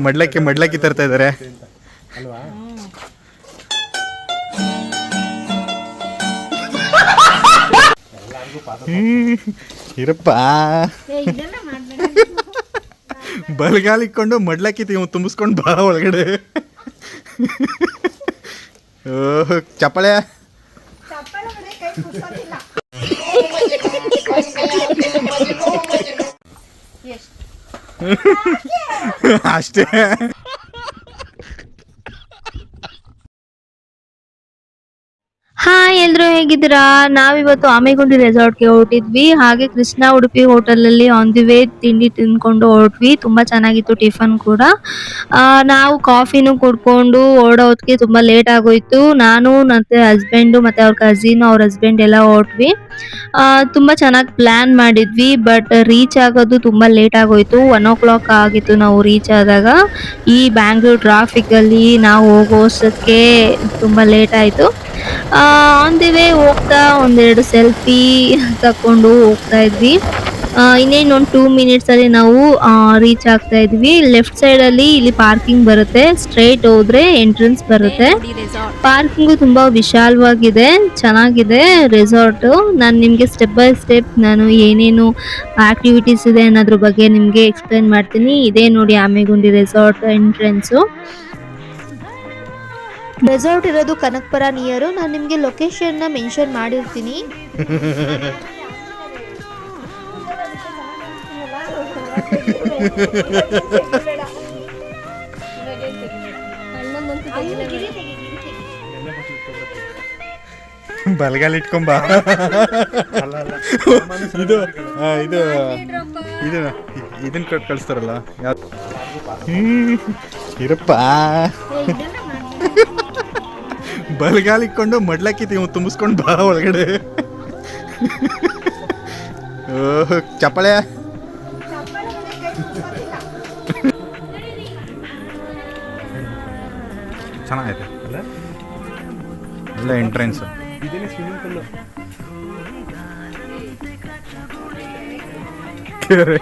ಮಡ್ಲಕ್ಕಿ ಮಡ್ಲಕ್ಕಿ ತರ್ತಾ ಇದ್ದಾರೆ ಅಲ್ವಾ? ಇರಪ್ಪ ಬಲಗಾಲ ಇಕ್ಕೊಂಡು ಮಡ್ಲಕ್ಕಿ ತುಂಬಿಸ್ಕೊಂಡು ಬಾ ಒಳಗಡೆ. ಓಹ್ ಚಪ್ಪಳೆ ಅಷ್ಟೇ. ಹಾಯ್ ಎಲ್ರು ಹೇಗಿದ್ದೀರಾ? ನಾವಿವತ್ತು ಆಮೆಗುಂಡಿ ರೆಸಾರ್ಟ್ಗೆ ಹೊರಟಿದ್ವಿ. ಹಾಗೆ ಕೃಷ್ಣ ಉಡುಪಿ ಹೋಟೆಲಲ್ಲಿ ಆನ್ ದಿ ವೇ ತಿಂಡಿ ತಿಂದ್ಕೊಂಡು ಹೊರಟ್ವಿ. ತುಂಬಾ ಚೆನ್ನಾಗಿತ್ತು ಟಿಫನ್ ಕೂಡ. ನಾವು ಕಾಫಿನೂ ಕುಡ್ಕೊಂಡು ಹೊರಡೋ ಹೊತ್ತಿಗೆ ತುಂಬಾ ಲೇಟ್ ಆಗೋಯ್ತು. ನಾನು ಮತ್ತೆ ಹಸ್ಬೆಂಡು ಮತ್ತೆ ಅವ್ರ ಕಸಿನ್ ಅವ್ರ ಹಸ್ಬೆಂಡ್ ಎಲ್ಲ ಹೊರಟ್ವಿ. ತುಂಬಾ ಚೆನ್ನಾಗಿ ಪ್ಲಾನ್ ಮಾಡಿದ್ವಿ, ಬಟ್ ರೀಚ್ ಆಗೋದು ತುಂಬಾ ಲೇಟ್ ಆಗೋಯ್ತು. 1 o'clock ಆಗಿತ್ತು ನಾವು ರೀಚ್ ಆದಾಗ. ಈ ಬ್ಯಾಂಗ್ಳೂರ್ ಟ್ರಾಫಿಕ್ ಅಲ್ಲಿ ನಾವು ಹೋಗೋಷ್ಟಕ್ಕೆ ತುಂಬಾ ಲೇಟ್ ಆಯ್ತು. ಆನ್ ದಿ ವೇ ಹೋಗ್ತಾ ಒಂದೆರಡು ಸೆಲ್ಫಿ ತಕೊಂಡು ಹೋಗ್ತಾ ಇದ್ವಿ. ಇನ್ನೇನು ಒಂದು 2 minutes ಅಲ್ಲಿ ನಾವು ರೀಚ್ ಆಗ್ತಾ ಇದ್ವಿ. ಲೆಫ್ಟ್ ಸೈಡ್ ಅಲ್ಲಿ ಇಲ್ಲಿ ಪಾರ್ಕಿಂಗ್ ಬರುತ್ತೆ, ಸ್ಟ್ರೈಟ್ ಹೋದ್ರೆ ಎಂಟ್ರೆನ್ಸ್ ಬರುತ್ತೆ. ಪಾರ್ಕಿಂಗು ತುಂಬಾ ವಿಶಾಲವಾಗಿದೆ, ಚೆನ್ನಾಗಿದೆ ರೆಸಾರ್ಟ್. ನಾನು ನಿಮಗೆ ಸ್ಟೆಪ್ ಬೈ ಸ್ಟೆಪ್ ನಾನು ಏನೇನು ಆಕ್ಟಿವಿಟೀಸ್ ಇದೆ ಅನ್ನೋದ್ರ ಬಗ್ಗೆ ನಿಮಗೆ ಎಕ್ಸ್ಪ್ಲೇನ್ ಮಾಡ್ತೀನಿ. ಇದೇ ನೋಡಿ ಆಮೆಗುಂಡಿ ರೆಸಾರ್ಟ್ ಎಂಟ್ರೆನ್ಸು. ರೆಸಾರ್ಟ್ ಇರೋದು ಕನಕಪುರ ನಿಯರು. ನಾನು ನಿಮಗೆ ಲೊಕೇಶನ್ ಮೆನ್ಷನ್ ಮಾಡಿರ್ತೀನಿ. ಬಲಗಾಲ ಇಟ್ಕೊಂಬ. ಇದು ಇದು ಇದು ಇದನ್ನ ಕಳಿಸ್ತಾರಲ್ಲ ಇರಪ್ಪ. ಬಲಗಾಲ ಇಕ್ಕೊಂಡು ಮಡ್ಲಕ್ಕಿ ತುಂಬಿಸ್ಕೊಂಡು ಬಾ ಒಳಗಡೆ. ಓಹ್ ಚಪ್ಪಳೆ ಚೆನ್ನಾಗೈತೆ ಅಲ್ಲ, ಒಳ್ಳೆ ಎಂಟ್ರೆನ್ಸ್. ಇದೇನೆ ಸ್ವಿಮ್ಮಿಂಗ್ ಪೂಲ್. ಕೆರೆ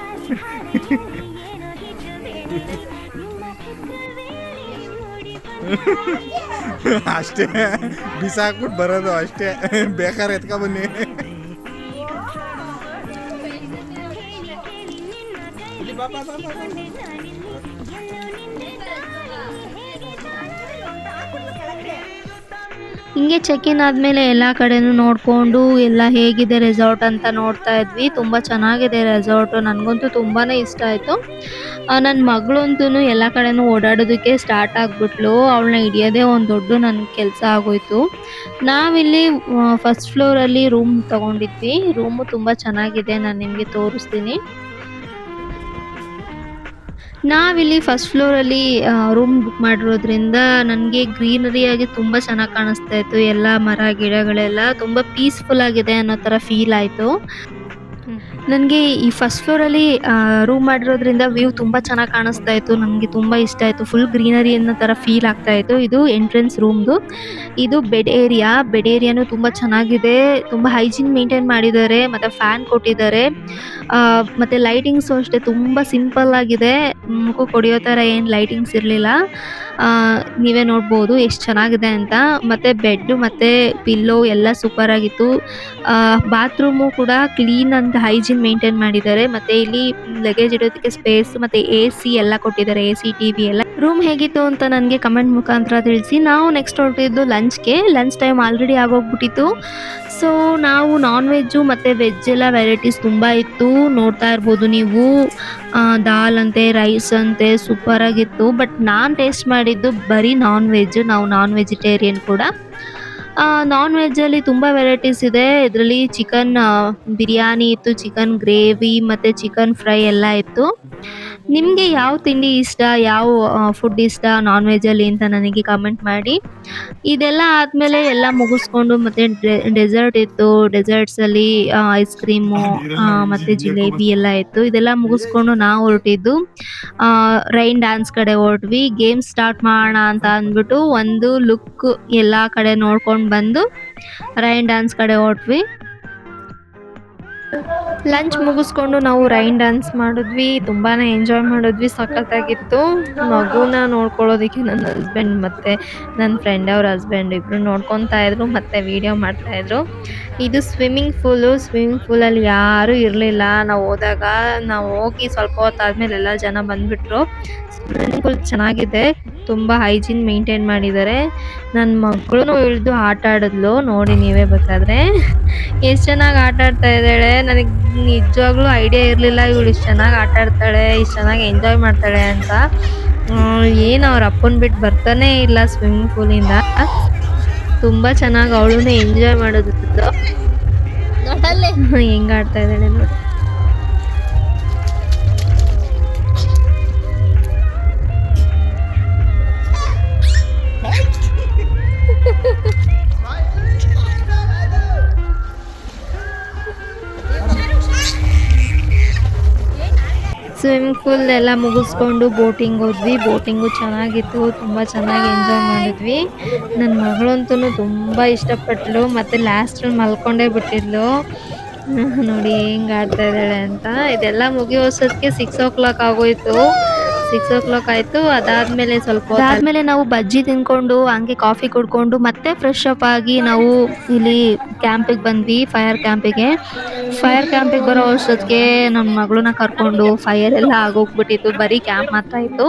ಅಷ್ಟೇ, ಬಿಸಾಕ್ಬಿಟ್ಟು ಬರೋದು ಅಷ್ಟೇ. ಬೇಕಾದ್ರೆ ಎತ್ಕೊ ಬನ್ನಿ. ಹಿಂಗೆ ಚೆಕ್ ಇನ್ ಆದಮೇಲೆ ಎಲ್ಲ ಕಡೆನೂ ನೋಡಿಕೊಂಡು ಎಲ್ಲ ಹೇಗಿದೆ ರೆಸಾರ್ಟ್ ಅಂತ ನೋಡ್ತಾ ಇದ್ವಿ. ತುಂಬ ಚೆನ್ನಾಗಿದೆ ರೆಸಾರ್ಟು, ನನಗಂತೂ ತುಂಬಾ ಇಷ್ಟ ಆಯಿತು. ನನ್ನ ಮಗಳಂತೂ ಎಲ್ಲ ಕಡೆನೂ ಓಡಾಡೋದಕ್ಕೆ ಸ್ಟಾರ್ಟ್ ಆಗಿಬಿಟ್ಲು. ಅವಳನ್ನ ಹಿಡಿಯೋದೇ ಒಂದು ದೊಡ್ಡ ನನ್ನ ಕೆಲಸ ಆಗೋಯ್ತು. ನಾವಿಲ್ಲಿ ಫಸ್ಟ್ ಫ್ಲೋರಲ್ಲಿ ರೂಮ್ ತೊಗೊಂಡಿದ್ವಿ. ರೂಮು ತುಂಬ ಚೆನ್ನಾಗಿದೆ, ನಾನು ನಿಮಗೆ ತೋರಿಸ್ತೀನಿ. ನಾವಿಲ್ಲಿ ಫಸ್ಟ್ ಫ್ಲೋರಲ್ಲಿ ರೂಮ್ ಬುಕ್ ಮಾಡಿರೋದ್ರಿಂದ ನನಗೆ ಗ್ರೀನರಿಯಾಗಿ ತುಂಬ ಚೆನ್ನಾಗಿ ಕಾಣಿಸ್ತಾ ಇತ್ತು. ಎಲ್ಲ ಮರ ಗಿಡಗಳೆಲ್ಲ ತುಂಬ ಪೀಸ್ಫುಲ್ ಆಗಿದೆ ಅನ್ನೋ ಥರ ಫೀಲ್ ಆಯಿತು. ನನಗೆ ಈ ಫಸ್ಟ್ ಫ್ಲೋರಲ್ಲಿ ರೂಮ್ ಮಾಡಿರೋದ್ರಿಂದ ವ್ಯೂ ತುಂಬ ಚೆನ್ನಾಗಿ ಕಾಣಿಸ್ತಾ ಇತ್ತು. ನನಗೆ ತುಂಬ ಇಷ್ಟ ಆಯಿತು. ಫುಲ್ ಗ್ರೀನರಿ ಅನ್ನೋ ಥರ ಫೀಲ್ ಆಗ್ತಾ ಇತ್ತು. ಇದು ಎಂಟ್ರೆನ್ಸ್ ರೂಮ್ದು. ಇದು ಬೆಡ್ ಏರಿಯಾನು ತುಂಬ ಚೆನ್ನಾಗಿದೆ. ತುಂಬ ಹೈಜೀನ್ ಮೇಂಟೈನ್ ಮಾಡಿದ್ದಾರೆ, ಮತ್ತು ಫ್ಯಾನ್ ಕೊಟ್ಟಿದ್ದಾರೆ. ಮತ್ತು ಲೈಟಿಂಗ್ಸು ಅಷ್ಟೇ ತುಂಬ ಸಿಂಪಲ್ ಆಗಿದೆ. ಮುಖಕ್ಕೆ ಹೊಡೆಯೋ ಥರ ಏನು ಲೈಟಿಂಗ್ಸ್ ಇರಲಿಲ್ಲ. ನೀವೇ ನೋಡ್ಬೋದು ಎಷ್ಟು ಚೆನ್ನಾಗಿದೆ ಅಂತ. ಮತ್ತು ಬೆಡ್ಡು ಮತ್ತು ಪಿಲ್ಲೋ ಎಲ್ಲ ಸೂಪರ್ ಆಗಿತ್ತು. ಬಾತ್ರೂಮು ಕೂಡ ಕ್ಲೀನ್ ಅಂತ ಹೈಜೀನ್ ಮೇಂಟೈನ್ ಮಾಡಿದ್ದಾರೆ. ಮತ್ತು ಇಲ್ಲಿ ಲಗೇಜ್ ಇಡೋದಕ್ಕೆ ಸ್ಪೇಸ್ ಮತ್ತು AC ಎಲ್ಲ ಕೊಟ್ಟಿದ್ದಾರೆ, AC TV ಎಲ್ಲ. ರೂಮ್ ಹೇಗಿತ್ತು ಅಂತ ನನಗೆ ಕಮೆಂಟ್ ಮುಖಾಂತರ ತಿಳಿಸಿ. ನಾವು ನೆಕ್ಸ್ಟ್ ಹೊರಟಿದ್ದು ಲಂಚ್ಗೆ. ಲಂಚ್ ಟೈಮ್ ಆಲ್ರೆಡಿ ಆಗೋಗ್ಬಿಟ್ಟಿತ್ತು. ಸೊ ನಾವು ನಾನ್ ವೆಜ್ಜು ಮತ್ತು ವೆಜ್ ಎಲ್ಲ ವೆರೈಟೀಸ್ ತುಂಬ ಇತ್ತು, ನೋಡ್ತಾ ಇರ್ಬೋದು ನೀವು. ದಾಲ್ ಅಂತೆ, ರೈಸ್ ಅಂತೆ, ಸೂಪರಾಗಿತ್ತು. ಬಟ್ ನಾನು ಟೇಸ್ಟ್ ಮಾಡಿದ್ದು ಬರೀ ನಾನ್ ವೆಜ್. ನಾವು ನಾನ್ ವೆಜಿಟೇರಿಯನ್ ಕೂಡ. ನಾನ್ ವೆಜ್ಜಲ್ಲಿ ತುಂಬ ವೆರೈಟೀಸ್ ಇದೆ. ಇದರಲ್ಲಿ ಚಿಕನ್ ಬಿರಿಯಾನಿ ಇತ್ತು, ಚಿಕನ್ ಗ್ರೇವಿ ಮತ್ತು ಚಿಕನ್ ಫ್ರೈ ಎಲ್ಲ ಇತ್ತು. ನಿಮಗೆ ಯಾವ ತಿಂಡಿ ಇಷ್ಟ, ಯಾವ ಫುಡ್ ಇಷ್ಟ ನಾನ್ ವೆಜ್ಜಲ್ಲಿ ಅಂತ ನನಗೆ ಕಮೆಂಟ್ ಮಾಡಿ. ಇದೆಲ್ಲ ಆದಮೇಲೆ ಎಲ್ಲ ಮುಗಿಸ್ಕೊಂಡು ಮತ್ತು ಡೆಸರ್ಟ್ ಇತ್ತು. ಡೆಸರ್ಟ್ಸಲ್ಲಿ ಐಸ್ ಕ್ರೀಮು ಮತ್ತು ಜಿಲೇಬಿ ಎಲ್ಲ ಇತ್ತು. ಇದೆಲ್ಲ ಮುಗಿಸ್ಕೊಂಡು ನಾವು ಹೊರಟಿದ್ದು ರೈನ್ ಡ್ಯಾನ್ಸ್ ಕಡೆ ಹೊರಟ್ವಿ. ಗೇಮ್ ಸ್ಟಾರ್ಟ್ ಮಾಡೋಣ ಅಂತ ಅಂದ್ಬಿಟ್ಟು ಒಂದು ಲುಕ್ ಎಲ್ಲ ಕಡೆ ನೋಡ್ಕೊಂಡು ಬಂದು ರೈನ್ ಡ್ಯಾನ್ಸ್ ಕಡೆ ಹೊರಟ್ವಿ. ಲಂಚ್ ಮುಗಿಸ್ಕೊಂಡು ನಾವು ರೈನ್ ಡ್ಯಾನ್ಸ್ ಮಾಡಿದ್ವಿ. ತುಂಬಾನೇ ಎಂಜಾಯ್ ಮಾಡಿದ್ವಿ. ಸಖತ್ತಾಗಿತ್ತು. ಮಗುನ ನೋಡ್ಕೊಳ್ಳೋದಕ್ಕೆ ನನ್ನ ಹಸ್ಬೆಂಡ್ ಮತ್ತೆ ನನ್ನ ಫ್ರೆಂಡ್ ಅವ್ರ ಹಸ್ಬೆಂಡ್ ಇಬ್ರು ನೋಡ್ಕೊಂತಾ ಇದ್ರು ಮತ್ತೆ ವಿಡಿಯೋ ಮಾಡ್ತಾ ಇದ್ರು. ಇದು ಸ್ವಿಮ್ಮಿಂಗ್ ಪೂಲು. ಸ್ವಿಮ್ಮಿಂಗ್ ಪೂಲಲ್ಲಿ ಯಾರೂ ಇರಲಿಲ್ಲ ನಾವು ಹೋದಾಗ. ನಾವು ಹೋಗಿ ಸ್ವಲ್ಪ ಹೊತ್ತಾದ್ಮೇಲೆ ಎಲ್ಲ ಜನ ಬಂದ್ಬಿಟ್ರು. ಸ್ವಿಮ್ಮಿಂಗ್ ಪೂಲ್ ಚೆನ್ನಾಗಿದೆ. ತುಂಬ ಹೈಜೀನ್ ಮೇಂಟೈನ್ ಮಾಡಿದ್ದಾರೆ. ನನ್ನ ಮಗಳು ಇಳಿದು ಆಟ ಆಡಿದ್ಲು ನೋಡಿ ನೀವೇ ಬೇಕಾದ್ರೆ. ಎಷ್ಟು ಚೆನ್ನಾಗಿ ಆಟ ಆಡ್ತಾ ಇದ್ದಾಳೆ. ನನಗೆ ನಿಜವಾಗ್ಲೂ ಐಡಿಯಾ ಇರಲಿಲ್ಲ ಇವಳು ಇಷ್ಟು ಚೆನ್ನಾಗಿ ಆಟ ಆಡ್ತಾಳೆ, ಇಷ್ಟು ಚೆನ್ನಾಗಿ ಎಂಜಾಯ್ ಮಾಡ್ತಾಳೆ ಅಂತ. ಏನು ಅವ್ರ ಅಪ್ಪನ ಬಿಟ್ಟು ಬರ್ತಾನೆ ಇಲ್ಲ ಸ್ವಿಮ್ಮಿಂಗ್ ಪೂಲಿಂದ. ತುಂಬ ಚೆನ್ನಾಗಿ ಅವಳು ಎಂಜಾಯ್ ಮಾಡೋದು. ಹೆಂಗ್ ಆಡ್ತಾ ಇದ್ದಾಳೆ ನೋಡಿ. ಸ್ವಿಮ್ಮಿಂಗ್ ಪೂಲ್ ಎಲ್ಲ ಮುಗಿಸ್ಕೊಂಡು ಬೋಟಿಂಗ್ ಹೋದ್ವಿ. ಬೋಟಿಂಗು ಚೆನ್ನಾಗಿತ್ತು. ತುಂಬ ಚೆನ್ನಾಗಿ ಎಂಜಾಯ್ ಮಾಡಿದ್ವಿ. ನನ್ನ ಮಗಳಂತೂ ತುಂಬ ಇಷ್ಟಪಟ್ಲು. ಮತ್ತು ಲಾಸ್ಟಲ್ಲಿ ಮಲ್ಕೊಂಡೇ ಬಿಟ್ಟಿದ್ಲು. ನೋಡಿ ಹೆಂಗೆ ಆಡ್ತಾ ಇದ್ದಾಳೆ ಅಂತ. ಇದೆಲ್ಲ ಮುಗಿಯೋಷ್ಟೊತ್ತಿಗೆ 6 ಆಗೋಯ್ತು. 6 ಆಯಿತು. ಅದಾದ್ಮೇಲೆ ನಾವು ಬಜ್ಜಿ ತಿನ್ಕೊಂಡು ಹಂಗೆ ಕಾಫಿ ಕುಡ್ಕೊಂಡು ಮತ್ತೆ ಫ್ರೆಶ್ ಅಪ್ ಆಗಿ ನಾವು ಇಲ್ಲಿ ಕ್ಯಾಂಪಿಗೆ ಬಂದ್ವಿ. ಫೈರ್ ಕ್ಯಾಂಪಿಗೆ ಬರೋ ಅಷ್ಟೊತ್ತಿಗೆ ನನ್ನ ಮಗಳನ್ನ ಕರ್ಕೊಂಡು ಫೈರ್ ಎಲ್ಲ ಆಗೋಗ್ಬಿಟ್ಟಿತ್ತು. ಬರೀ ಕ್ಯಾಂಪ್ ಮಾತ್ರ ಇತ್ತು.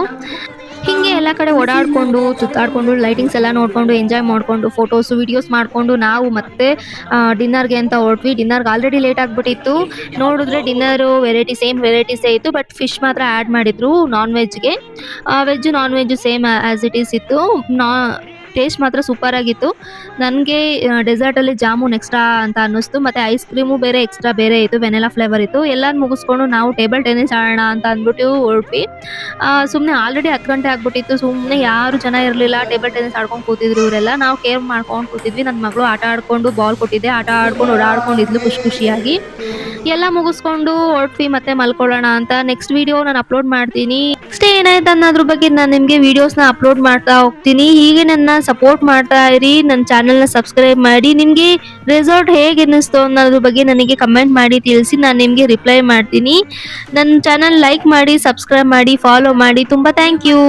ಹಿಂಗೆ ಎಲ್ಲ ಕಡೆ ಓಡಾಡ್ಕೊಂಡು ಸುತ್ತಾಡ್ಕೊಂಡು ಲೈಟಿಂಗ್ಸ್ ಎಲ್ಲ ನೋಡ್ಕೊಂಡು ಎಂಜಾಯ್ ಮಾಡ್ಕೊಂಡು ಫೋಟೋಸು ವಿಡಿಯೋಸ್ ಮಾಡ್ಕೊಂಡು ನಾವು ಮತ್ತೆ ಡಿನ್ನರ್ಗೆ ಅಂತ ಹೊರಟ್ವಿ. ಡಿನ್ನರ್ಗೆ ಆಲ್ರೆಡಿ ಲೇಟ್ ಆಗಿಬಿಟ್ಟಿತ್ತು. ನೋಡಿದ್ರೆ ಡಿನ್ನರು ಸೇಮ್ ವೆರೈಟೀಸೇ ಇತ್ತು. ಬಟ್ ಫಿಶ್ ಮಾತ್ರ ಆ್ಯಡ್ ಮಾಡಿದ್ರು ನಾನ್ ವೆಜ್ಗೆ. Non veg same as it is ಇತ್ತು. ಟೇಸ್ಟ್ ಮಾತ್ರ ಸೂಪರ್ ಆಗಿತ್ತು. ನನಗೆ ಡೆಸರ್ಟಲ್ಲಿ ಜಾಮೂನ್ ಎಕ್ಸ್ಟ್ರಾ ಅಂತ ಅನ್ನಿಸ್ತು. ಮತ್ತು ಐಸ್ ಕ್ರೀಮು ಬೇರೆ ಎಕ್ಸ್ಟ್ರಾ ಬೇರೆ ಇತ್ತು. ವೆನಿಲಾ ಫ್ಲೇವರ್ ಇತ್ತು. ಎಲ್ಲಾನು ಮುಗಿಸ್ಕೊಂಡು ನಾವು ಟೇಬಲ್ ಟೆನ್ನಿಸ್ ಆಡೋಣ ಅಂತ ಅಂದ್ಬಿಟ್ಟು ಹೊರಟ್ವಿ. ಸುಮ್ಮನೆ ಆಲ್ರೆಡಿ 10 ಗಂಟೆ ಆಗ್ಬಿಟ್ಟಿತ್ತು. ಸುಮ್ಮನೆ ಯಾರು ಜನ ಇರಲಿಲ್ಲ. ಟೇಬಲ್ ಟೆನ್ನಿಸ್ ಆಡ್ಕೊಂಡು ಕೂತಿದ್ರು ಇವರೆಲ್ಲ. ನಾವು ಕೇರ್ ಮಾಡ್ಕೊಂಡು ಕೂತಿದ್ವಿ. ನನ್ನ ಮಗಳು ಆಟ ಆಡ್ಕೊಂಡು ಬಾಲ್ ಕೊಟ್ಟಿದ್ದೆ. ಆಟ ಆಡ್ಕೊಂಡು ಓಡಾಡ್ಕೊಂಡಿದ್ಲು ಖುಷಿಯಾಗಿ. ಎಲ್ಲ ಮುಗಿಸ್ಕೊಂಡು ಹೊರಟ್ವಿ ಮತ್ತೆ ಮಲ್ಕೊಳ್ಳೋಣ ಅಂತ. ನೆಕ್ಸ್ಟ್ ವಿಡಿಯೋ ನಾನು ಅಪ್ಲೋಡ್ ಮಾಡ್ತೀನಿ. ನೆಕ್ಸ್ಟ್ ಏನಾಯ್ತು ಅನ್ನೋದ್ರ ಬಗ್ಗೆ ನಾನು ನಿಮಗೆ ವಿಡಿಯೋಸ್ನ ಅಪ್ಲೋಡ್ ಮಾಡ್ತಾ ಹೋಗ್ತೀನಿ. ಹೀಗೆ ನನ್ನ ಸಪೋರ್ಟ್ ಮಾಡ್ತಾ ಇರಿ. ನನ್ನ ಚಾನಲ್ನ ಸಬ್ಸ್ಕ್ರೈಬ್ ಮಾಡಿ. ನಿಮಗೆ ರೆಸಾರ್ಟ್ ಹೇಗೆ ಅನ್ನಿಸ್ತು ಅನ್ನೋದ್ರ ಬಗ್ಗೆ ನನಗೆ ಕಮೆಂಟ್ ಮಾಡಿ ತಿಳಿಸಿ. ನಾನು ನಿಮಗೆ ರಿಪ್ಲೈ ಮಾಡ್ತೀನಿ. ನನ್ನ ಚಾನಲ್ ಲೈಕ್ ಮಾಡಿ, ಸಬ್ಸ್ಕ್ರೈಬ್ ಮಾಡಿ, ಫಾಲೋ ಮಾಡಿ. ತುಂಬ ಥ್ಯಾಂಕ್ ಯು.